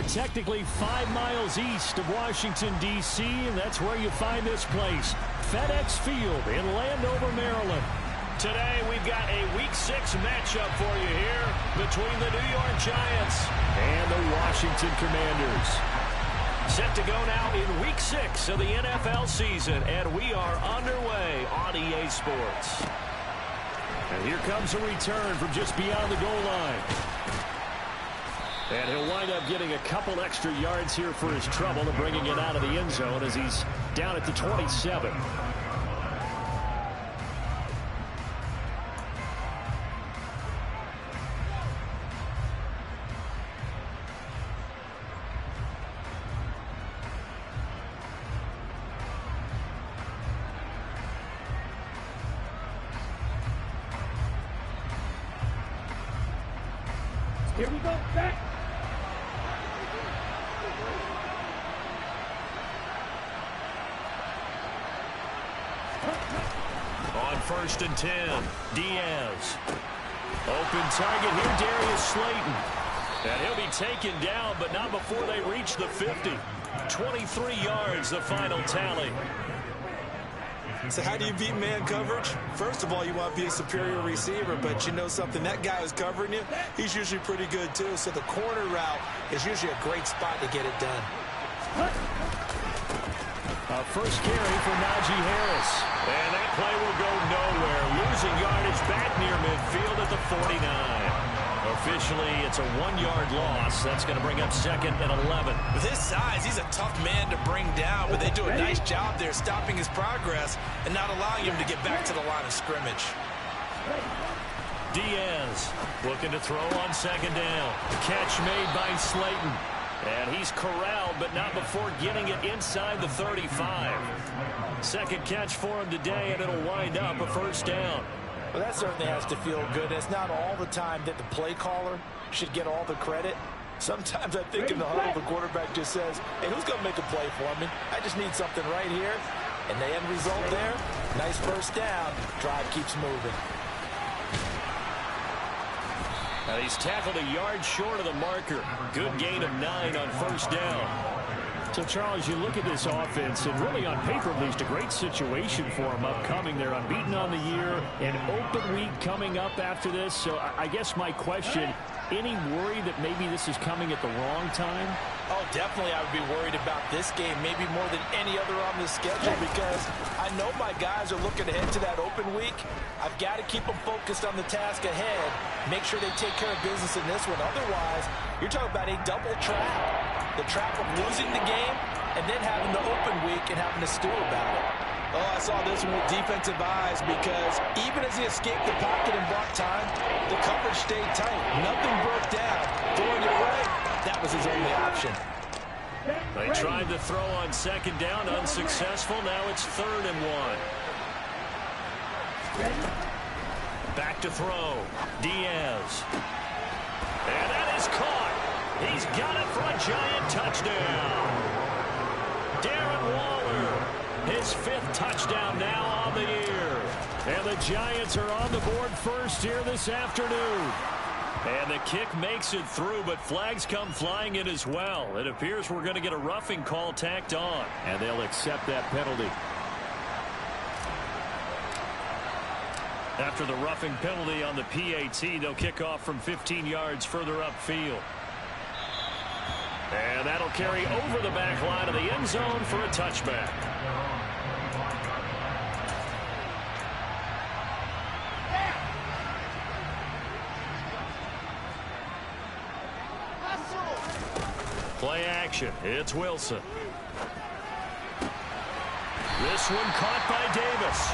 are technically 5 miles east of Washington, D.C., and that's where you find this place, FedEx Field in Landover, Maryland. Today, we've got a Week 6 matchup for you here between the New York Giants and the Washington Commanders. Set to go now in Week 6 of the NFL season, and we are underway on EA Sports. And here comes a return from just beyond the goal line. And he'll wind up getting a couple extra yards here for his trouble and bringing it out of the end zone as he's down at the 27. Here we go, back. On 1st and 10, Diaz. Open target here, Darius Slayton. And he'll be taken down, but not before they reach the 50. 23 yards, the final tally. So how do you beat man coverage? First of all, you want to be a superior receiver, but you know something, that guy who's covering you, he's usually pretty good too. So the corner route is usually a great spot to get it done. First carry for Najee Harris. And that play will go nowhere. Losing yardage back near midfield at the 49. Officially, it's a 1-yard loss. That's going to bring up 2nd and 11. With his size, he's a tough man to bring down, but they do a nice job there stopping his progress and not allowing him to get back to the line of scrimmage. Diaz looking to throw on 2nd down. The catch made by Slayton. And he's corralled, but not before getting it inside the 35. Second catch for him today, and it'll wind up a 1st down. Well, that certainly has to feel good. It's not all the time that the play caller should get all the credit. Sometimes I think in the huddle, the quarterback just says, hey, who's going to make a play for me? I just need something right here. And the end result there, nice 1st down. Drive keeps moving. Now he's tackled a yard short of the marker. Good gain of 9 on 1st down. So, Charles, you look at this offense, and really on paper, at least, a great situation for them upcoming. They're unbeaten on the year, an open week coming up after this. So I guess my question, any worry that maybe this is coming at the wrong time? Oh, definitely I would be worried about this game, maybe more than any other on the schedule, because I know my guys are looking ahead to that open week. I've got to keep them focused on the task ahead, make sure they take care of business in this one. Otherwise, you're talking about a double trap. The trap of losing the game and then having the open week and having to stew about it. Oh, I saw this one with defensive eyes because even as he escaped the pocket and bought time, the coverage stayed tight. Nothing broke down. Throwing it away, that was his only option. They tried to throw on 2nd down, unsuccessful. Now it's 3rd and 1. Back to throw. Diaz. And that is caught. He's got it for a Giant touchdown. Darren Waller, his 5th touchdown now on the year. And the Giants are on the board first here this afternoon. And the kick makes it through, but flags come flying in as well. It appears we're going to get a roughing call tacked on. And they'll accept that penalty. After the roughing penalty on the PAT, they'll kick off from 15 yards further upfield. And that'll carry over the back line of the end zone for a touchback. Play action. It's Wilson. This one caught by Davis.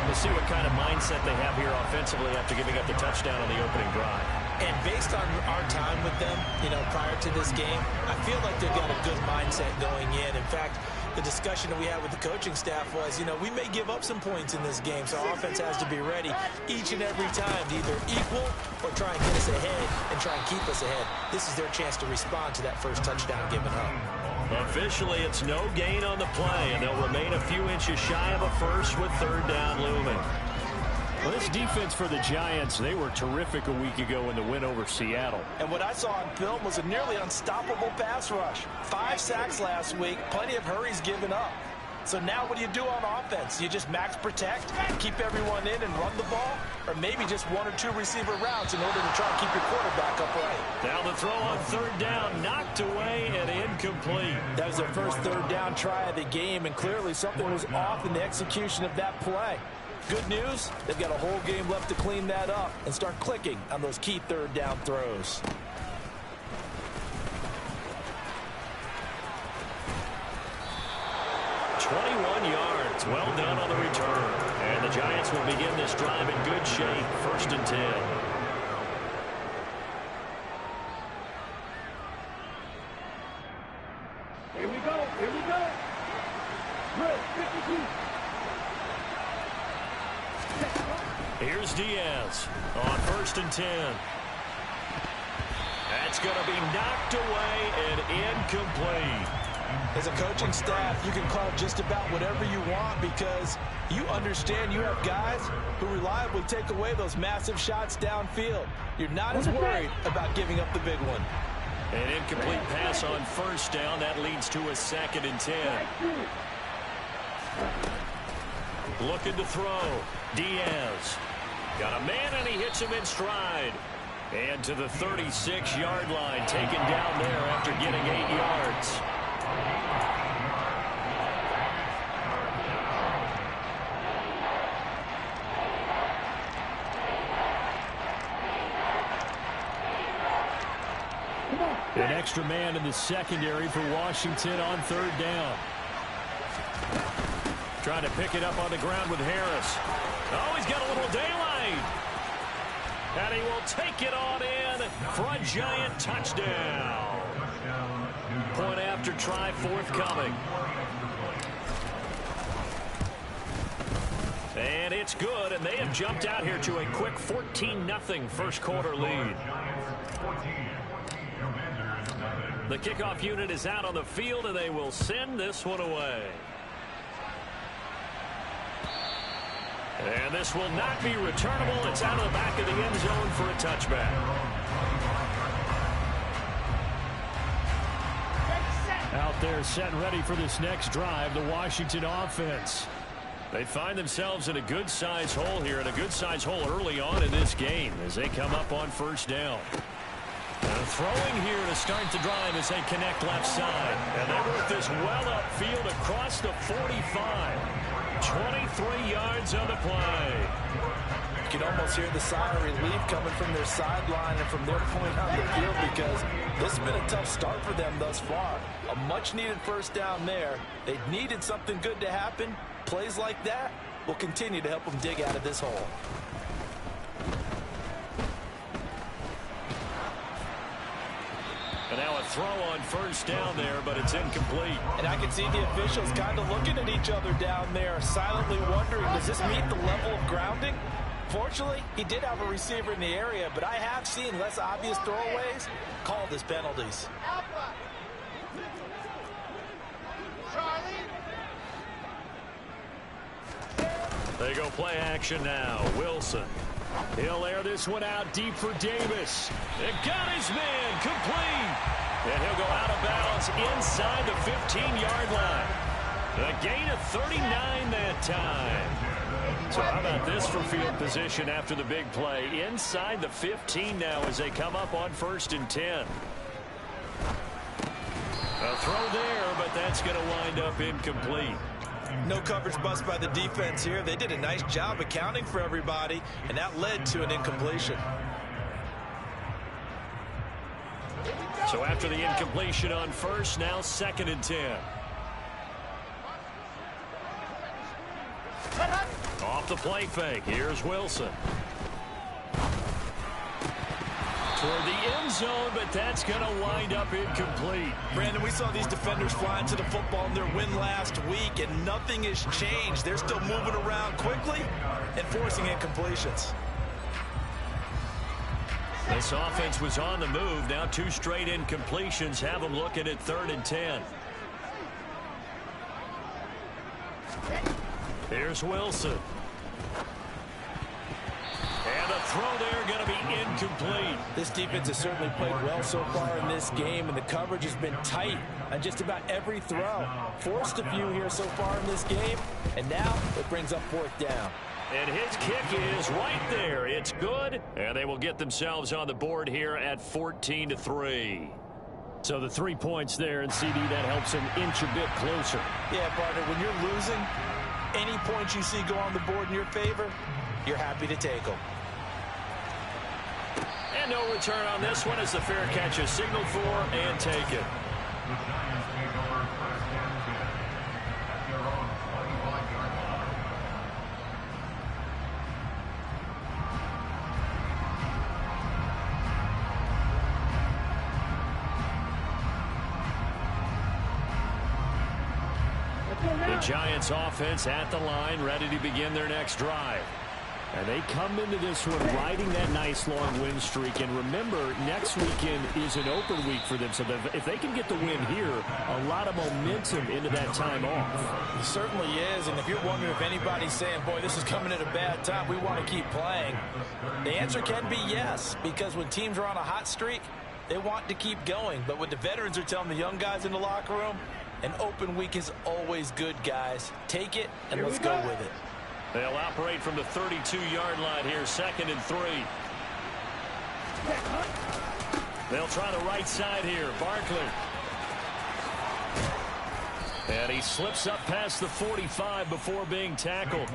We'll see what kind of mindset they have here offensively after giving up the touchdown on the opening drive. And based on our time with them, prior to this game, I feel like they've got a good mindset going in. In fact, the discussion that we had with the coaching staff was, we may give up some points in this game, so our offense has to be ready each and every time to either equal or try and get us ahead and try and keep us ahead. This is their chance to respond to that first touchdown given up. Officially, it's no gain on the play, and they'll remain a few inches shy of a first with 3rd down looming. Well, this defense for the Giants, they were terrific a week ago in the win over Seattle. And what I saw on film was a nearly unstoppable pass rush. 5 sacks last week, plenty of hurries given up. So now what do you do on offense? You just max protect, keep everyone in and run the ball? Or maybe just 1 or 2 receiver routes in order to try and keep your quarterback upright? Now the throw on third down, knocked away and incomplete. That was their first third down try of the game, and clearly something was off in the execution of that play. Good news, they've got a whole game left to clean that up and start clicking on those key third down throws. Yards. Well done on the return. And the Giants will begin this drive in good shape. 1st and 10. Here we go. Here we go. Here's Diaz on 1st and 10. That's going to be knocked away and incomplete. As a coaching staff, you can call just about whatever you want because you understand you have guys who reliably take away those massive shots downfield. You're not as worried about giving up the big one. An incomplete pass on 1st down. That leads to a 2nd and 10. Looking to throw. Diaz. Got a man, and he hits him in stride. And to the 36-yard line, taken down there after getting 8 yards. An extra man in the secondary for Washington on 3rd down. Trying to pick it up on the ground with Harris. Oh, he's got a little daylight. And he will take it on in for a Giant touchdown. Point after try forthcoming. And it's good, and they have jumped out here to a quick 14-0 first quarter lead. The kickoff unit is out on the field, and they will send this one away. And this will not be returnable. It's out of the back of the end zone for a touchback. Out there set and ready for this next drive, the Washington offense. They find themselves in a good-sized hole here, and a good-sized hole early on in this game as they come up on 1st down. And throwing here to start the drive as they connect left side. And they work this well upfield across the 45. 23 yards on the play. You can almost hear the sigh of relief coming from their sideline and from their point on the field because this has been a tough start for them thus far. A much-needed 1st down there. They needed something good to happen. Plays like that will continue to help them dig out of this hole. And now a throw on 1st down there, but it's incomplete. And I can see the officials kind of looking at each other down there, silently wondering, does this meet the level of grounding? Fortunately, he did have a receiver in the area, but I have seen less obvious throwaways called as penalties. They go play action now. Wilson. He'll air this one out deep for Davis. It got his man complete. And he'll go out of bounds inside the 15-yard line. A gain of 39 that time. So how about this for field position after the big play? Inside the 15 now as they come up on 1st and 10. A throw there, but that's going to wind up incomplete. No coverage bust by the defense here. They did a nice job accounting for everybody, and that led to an incompletion. So after the incompletion on 1st, now 2nd and 10. Off the play fake. Here's Wilson. Toward the end zone, but that's going to wind up incomplete. Brandon, we saw these defenders flying to the football in their win last week, and nothing has changed. They're still moving around quickly and forcing incompletions. This offense was on the move. Now 2 straight incompletions have them looking at 3rd and 10. Here's Wilson. throw there going to be incomplete. This defense has certainly played well so far in this game, and the coverage has been tight on just about every throw. Forced a few here so far in this game, and now it brings up 4th down. And his kick is right there. It's good, and they will get themselves on the board here at 14-3. So the 3 points there, and CD, that helps him inch a bit closer. Yeah, partner, when you're losing, any points you see go on the board in your favor, you're happy to take them. And no return on this one as the fair catch is signaled for and taken. The Giants offense at the line, ready to begin their next drive. And they come into this one riding that nice long win streak. And remember, next weekend is an open week for them. So if they can get the win here, a lot of momentum into that time off. It certainly is. And if you're wondering if anybody's saying, boy, this is coming at a bad time, we want to keep playing, the answer can be yes. Because when teams are on a hot streak, they want to keep going. But what the veterans are telling the young guys in the locker room, an open week is always good, guys. Take it and let's go with it. They'll operate from the 32-yard line here, 2nd and 3. They'll try the right side here. Barkley. And he slips up past the 45 before being tackled.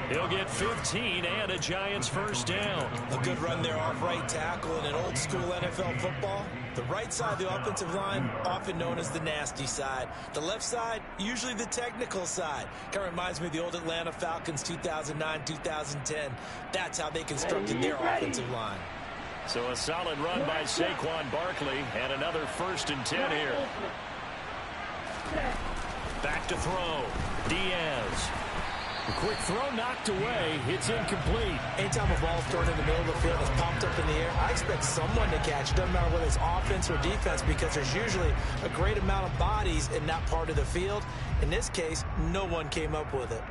He'll get 15 and a Giants 1st down. A good run there off right tackle in an old school NFL football. The right side of the offensive line, often known as the nasty side. The left side, usually the technical side. Kind of reminds me of the old Atlanta Falcons 2009-2010. That's how they constructed their offensive line. So a solid run by Saquon Barkley and another 1st and 10 here. Back to throw. Diaz. A quick throw knocked away. It's incomplete. Anytime a ball's thrown in the middle of the field, it's pumped up in the air, I expect someone to catch it. Doesn't matter whether it's offense or defense, because there's usually a great amount of bodies in that part of the field. In this case, no one came up with it.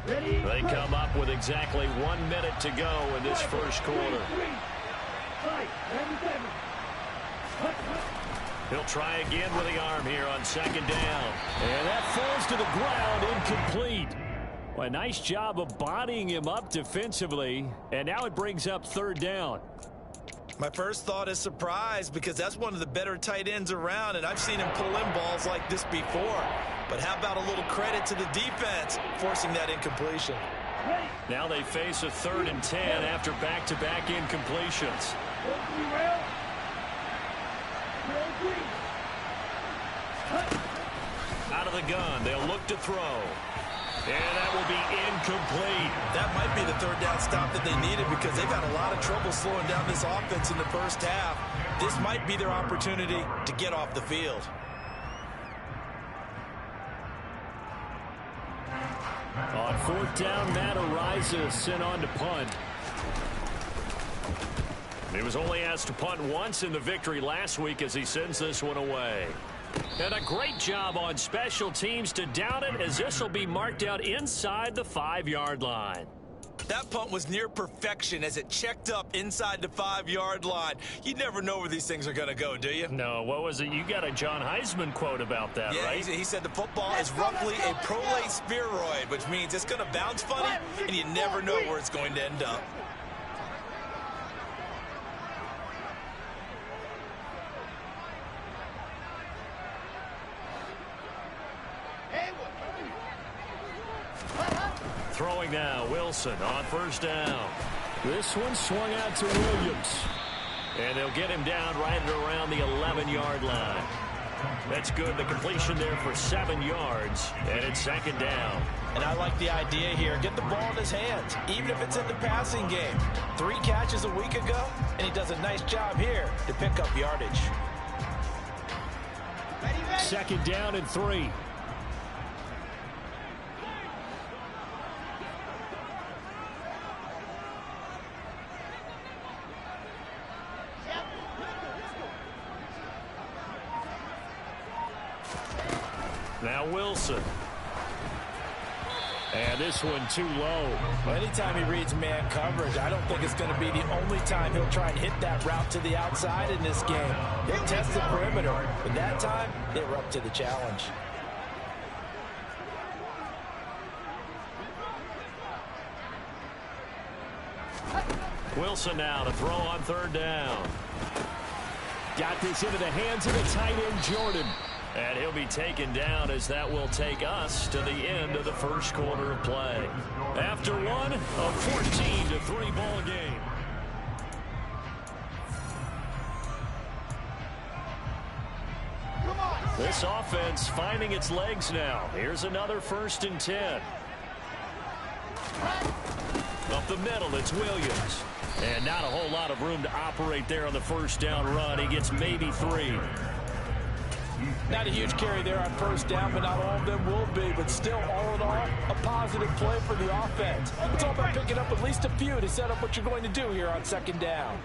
They come up with exactly 1 minute to go in this 1st quarter. He'll try again with the arm here on 2nd down. And that falls to the ground, incomplete. Well, a nice job of bodying him up defensively. And now it brings up 3rd down. My first thought is surprise, because that's one of the better tight ends around, and I've seen him pull in balls like this before. But how about a little credit to the defense forcing that incompletion? Now they face a 3rd and 10 after back-to-back incompletions. Out of the gun, they'll look to throw. And that will be incomplete. That might be the 3rd down stop that they needed, because they've had a lot of trouble slowing down this offense in the 1st half. This might be their opportunity to get off the field. On 4th down, Matt Araiza sent on to punt. He was only asked to punt once in the victory last week as he sends this one away. And a great job on special teams to down it, as this will be marked out inside the 5-yard line. That punt was near perfection as it checked up inside the 5-yard line. You never know where these things are going to go, do you? No, what was it? You got a John Heisman quote about that, yeah, right? He said the football is roughly a prolate spheroid, which means it's going to bounce funny, and you never know where it's going to end up. Throwing now, Wilson on 1st down. This one swung out to Williams. And they'll get him down right at around the 11-yard line. That's good. The completion there for 7 yards. And it's 2nd down. And I like the idea here. Get the ball in his hands, even if it's in the passing game. 3 catches a week ago, and he does a nice job here to pick up yardage. 2nd down and 3. Now Now Wilson. And this one too low. Well, anytime he reads man coverage, I don't think it's going to be the only time he'll try and hit that route to the outside in this game. He'll test the perimeter, but that time, they were up to the challenge. Wilson now to throw on third down. Got this into the hands of the tight end, Jordan. And he'll be taken down as that will take us to the end of the first quarter of play. After one, a 14-3 ball game. This offense finding its legs now. Here's another 1st and 10. Up the middle, it's Williams. And not a whole lot of room to operate there on the first down run. He gets maybe 3. Not a huge carry there on first down, but not all of them will be. But still, all in all, a positive play for the offense. It's all about picking up at least a few to set up what you're going to do here on 2nd down.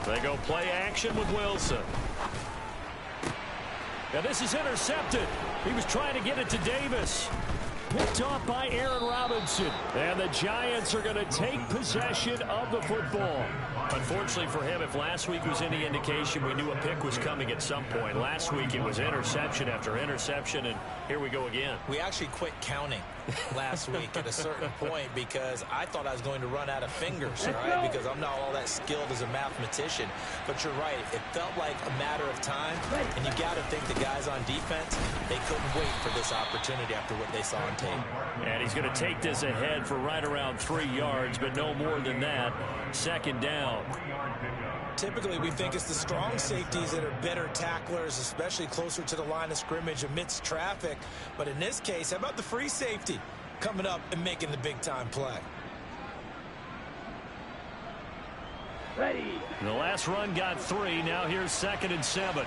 They go play action with Wilson. Now this is intercepted. He was trying to get it to Davis. Picked off by Aaron Robinson. And the Giants are going to take possession of the football. Unfortunately for him, if last week was any indication, we knew a pick was coming at some point. Last week it was interception after interception, and here we go again. We actually quit counting last week at a certain point because I thought I was going to run out of fingers, right? Because I'm not all that skilled as a mathematician. But you're right. It felt like a matter of time, and you got to think the guys on defense, they couldn't wait for this opportunity after what they saw on tape. And he's going to take this ahead for right around 3 yards, but no more than that. 2nd down. Typically, we think it's the strong safeties that are better tacklers, especially closer to the line of scrimmage amidst traffic. But in this case, how about the free safety coming up and making the big-time play? Ready. The last run got 3. Now here's 2nd and 7.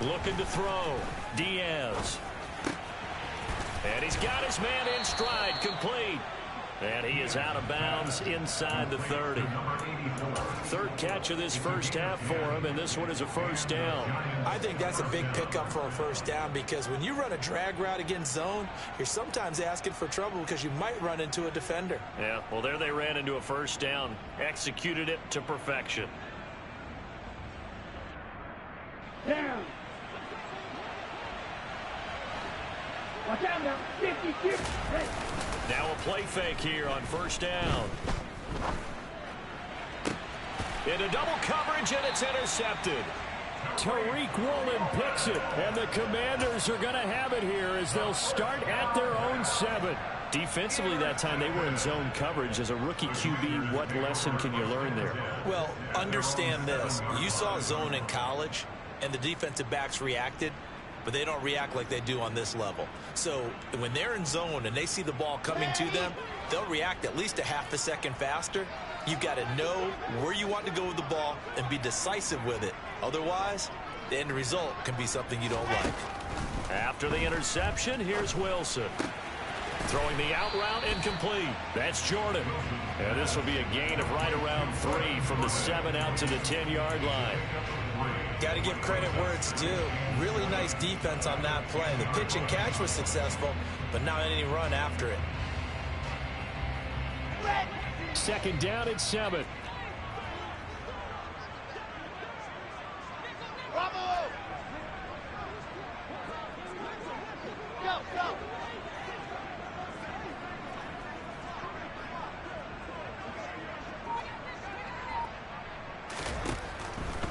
Looking to throw. Diaz. And he's got his man in stride, complete. And he is out of bounds inside the 30. 3rd catch of this first half for him, and this one is a 1st down. I think that's a big pickup for a 1st down because when you run a drag route against zone, you're sometimes asking for trouble because you might run into a defender. Yeah, well, there they ran into a 1st down. Executed it to perfection. Down. Watch out now. 56. Ready. Now a play fake here on 1st down. Into double coverage, and it's intercepted. Tariq Woolen picks it, and the Commanders are going to have it here as they'll start at their own 7. Defensively that time, they were in zone coverage. As a rookie QB, what lesson can you learn there? Well, understand this. You saw zone in college, and the defensive backs reacted, but they don't react like they do on this level. So when they're in zone and they see the ball coming to them, they'll react at least a half a second faster. You've got to know where you want to go with the ball and be decisive with it. Otherwise, the end result can be something you don't like. After the interception, here's Wilson. Throwing the out route incomplete. That's Jordan. And this will be a gain of right around 3 from the 7 out to the 10-yard line. Got to give credit where it's due. Really nice defense on that play. The pitch and catch was successful, but not any run after it. 2nd down at 7. Bravo. Go, go.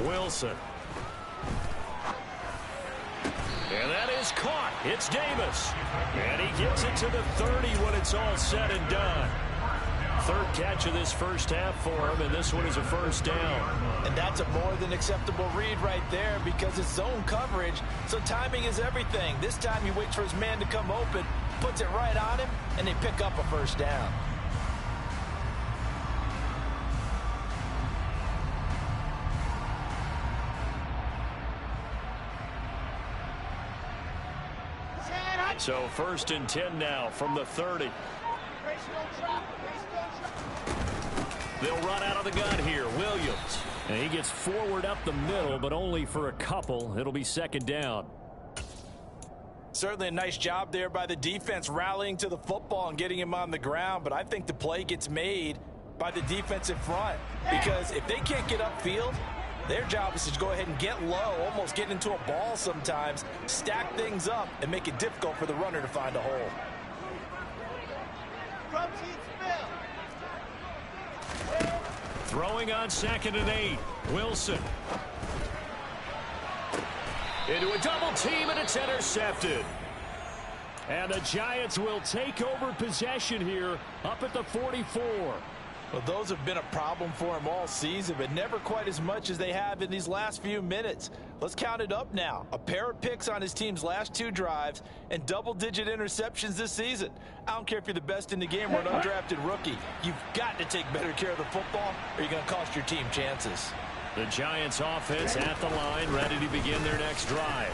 Wilson. And that is caught. It's Davis. And he gets it to the 30 when it's all said and done. 3rd catch of this first half for him, and this one is a 1st down. And that's a more than acceptable read right there because it's zone coverage, so timing is everything. This time he waits for his man to come open, puts it right on him, and they pick up a 1st down. So 1st and 10 now from the 30. They'll run out of the gun here. Williams. And he gets forward up the middle, but only for a couple. It'll be second down. Certainly a nice job there by the defense rallying to the football and getting him on the ground, but I think the play gets made by the defensive front because if they can't get upfield, their job is to go ahead and get low, almost get into a ball sometimes, stack things up, and make it difficult for the runner to find a hole. Throwing on 2nd and 8. Wilson. Into a double team, and it's intercepted. And the Giants will take over possession here up at the 44. Well, those have been a problem for him all season, but never quite as much as they have in these last few minutes. Let's count it up now. A pair of picks on his team's last 2 drives and double-digit interceptions this season. I don't care if you're the best in the game or an undrafted rookie. You've got to take better care of the football or you're going to cost your team chances. The Giants offense at the line, ready to begin their next drive.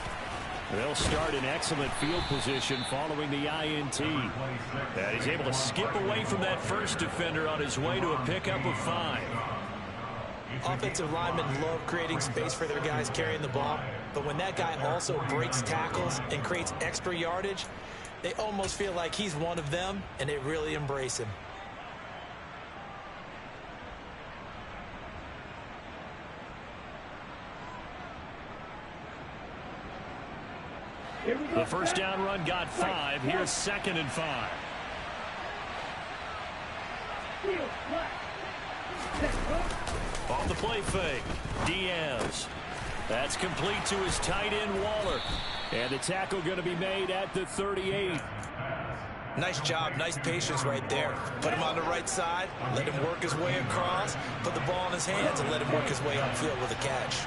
They'll start in excellent field position following the INT. And he's able to skip away from that first defender on his way to a pickup of 5. Offensive linemen love creating space for their guys carrying the ball, but when that guy also breaks tackles and creates extra yardage, they almost feel like he's one of them, and they really embrace him. The first down run got 5. Here's 2nd and 5. On the play fake, Diaz. That's complete to his tight end, Waller. And the tackle going to be made at the 38. Nice job, nice patience right there. Put him on the right side, let him work his way across, put the ball in his hands, and let him work his way upfield with a catch.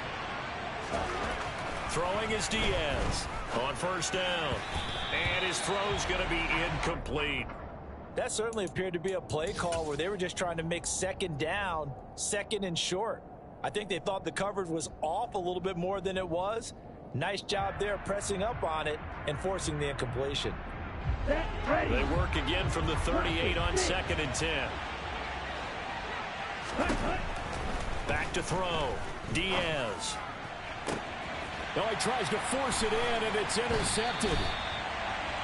Throwing is Diaz on first down. And his throw's going to be incomplete. That certainly appeared to be a play call where they were just trying to make 2nd down, 2nd and short. I think they thought the coverage was off a little bit more than it was. Nice job there pressing up on it and forcing the incompletion. They work again from the 38 on 2nd and 10. Back to throw. Diaz. Oh, he tries to force it in, and it's intercepted.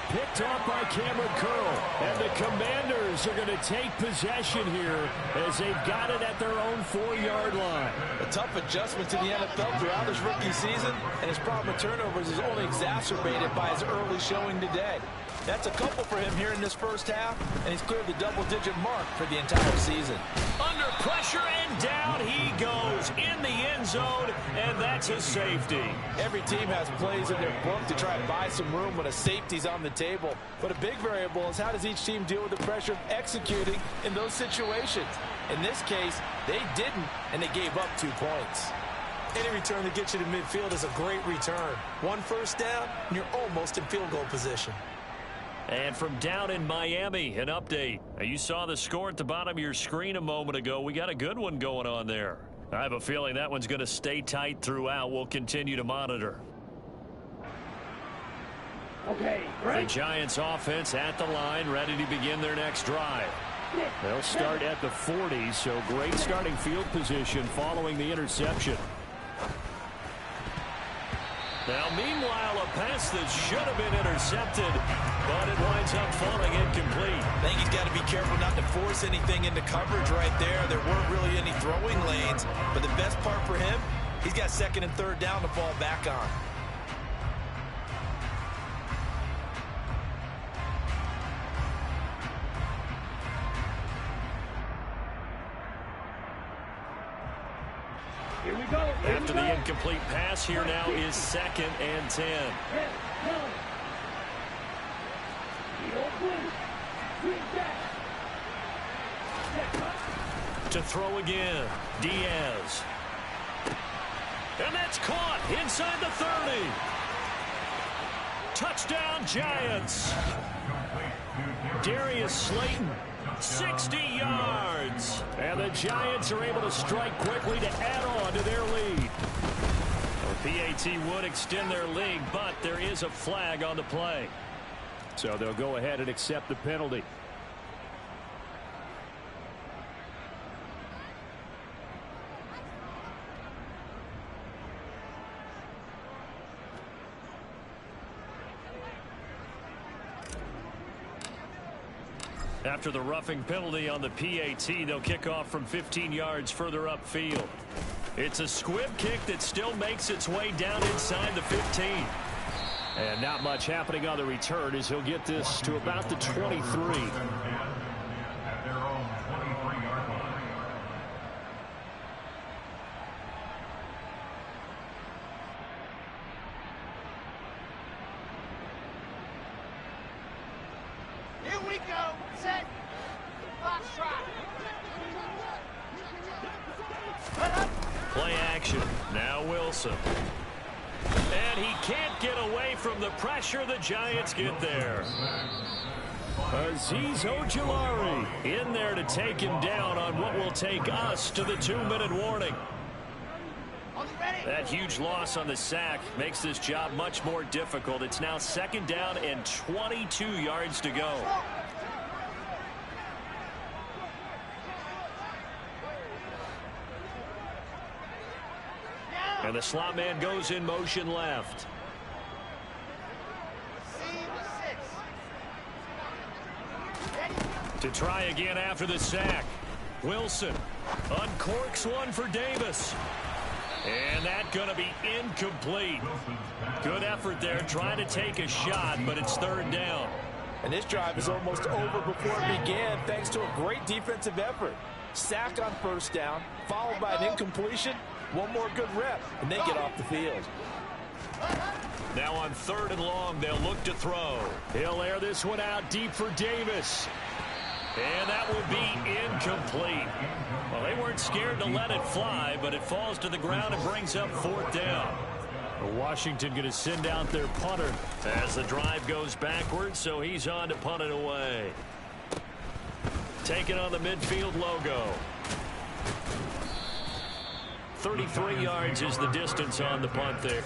Picked off by Cameron Curl. And the Commanders are going to take possession here as they've got it at their own 4-yard line. A tough adjustment to the NFL throughout his rookie season, and his problem with turnovers is only exacerbated by his early showing today. That's a couple for him here in this first half, and he's cleared the double-digit mark for the entire season. Under pressure, and down he goes in the end zone, and that's a safety. Every team has plays in their book to try and buy some room when a safety's on the table. But a big variable is how does each team deal with the pressure of executing in those situations. In this case, they didn't, and they gave up 2 points. Any return that gets you to midfield is a great return. 1 first down, and you're almost in field goal position. And from down in Miami, an update. You saw the score at the bottom of your screen a moment ago. We got a good one going on there. I have a feeling that one's going to stay tight throughout. We'll continue to monitor. Okay, The Giants offense at the line, ready to begin their next drive. They'll start at the 40, so great starting field position following the interception. Now, meanwhile, a pass that should have been intercepted, but it winds up falling incomplete. I think he's got to be careful not to force anything into coverage right there. There weren't really any throwing lanes, but the best part for him, he's got 2nd and 3rd down to fall back on. Here we go. After the incomplete pass, here now is 2nd and 10. To throw again, Diaz. And that's caught inside the 30. Touchdown, Giants. Darius Slayton, 60 yards. And the Giants are able to strike quickly to add on to their lead. The PAT would extend their lead, but there is a flag on the play. So they'll go ahead and accept the penalty. After the roughing penalty on the PAT, they'll kick off from 15 yards further upfield. It's a squib kick that still makes its way down inside the 15. And not much happening on the return as he'll get this to about the 23. Here we go. Set. Box trot. Play action. Now Wilson. And he can't get away from the pressure. The Giants get there. Azeez Ojulari in there to take him down on what will take us to the 2-minute warning. That huge loss on the sack makes this job much more difficult. It's now 2nd down and 22 yards to go. And the slot man goes in motion left. To try again after the sack. Wilson uncorks one for Davis. And that's going to be incomplete. Good effort there trying to take a shot, but it's 3rd down. And this drive is almost over before it began thanks to a great defensive effort. Sack on 1st down, followed by an incompletion. One more good rep, and they get off the field. Now on 3rd and long, they'll look to throw. He'll air this one out deep for Davis. And that will be incomplete. Well, they weren't scared to let it fly, but it falls to the ground and brings up 4th down. Washington going to send out their punter. As the drive goes backwards, so he's on to punt it away. Taking on the midfield logo. 33 yards is the distance on the punt there.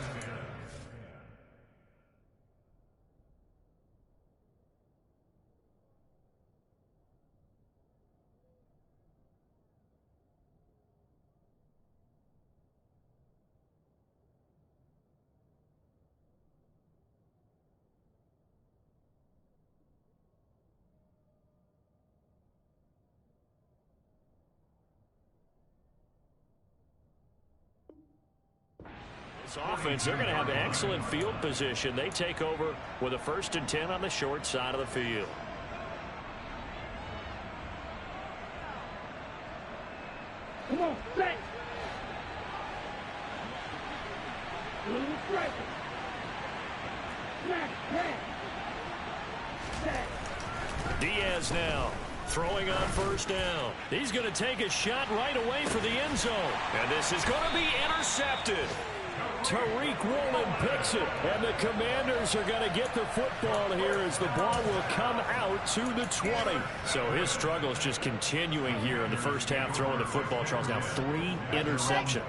This offense, they're going to have excellent field position. They take over with a 1st and 10 on the short side of the field. Come on, set. Little strike. Smack, pass. Set. Diaz now throwing on 1st down. He's going to take a shot right away for the end zone. And this is going to be intercepted. Tariq Woolen picks it, and the Commanders are going to get the football here as the ball will come out to the 20. So his struggle is just continuing here in the 1st half throwing the football. Charles, now 3 interceptions.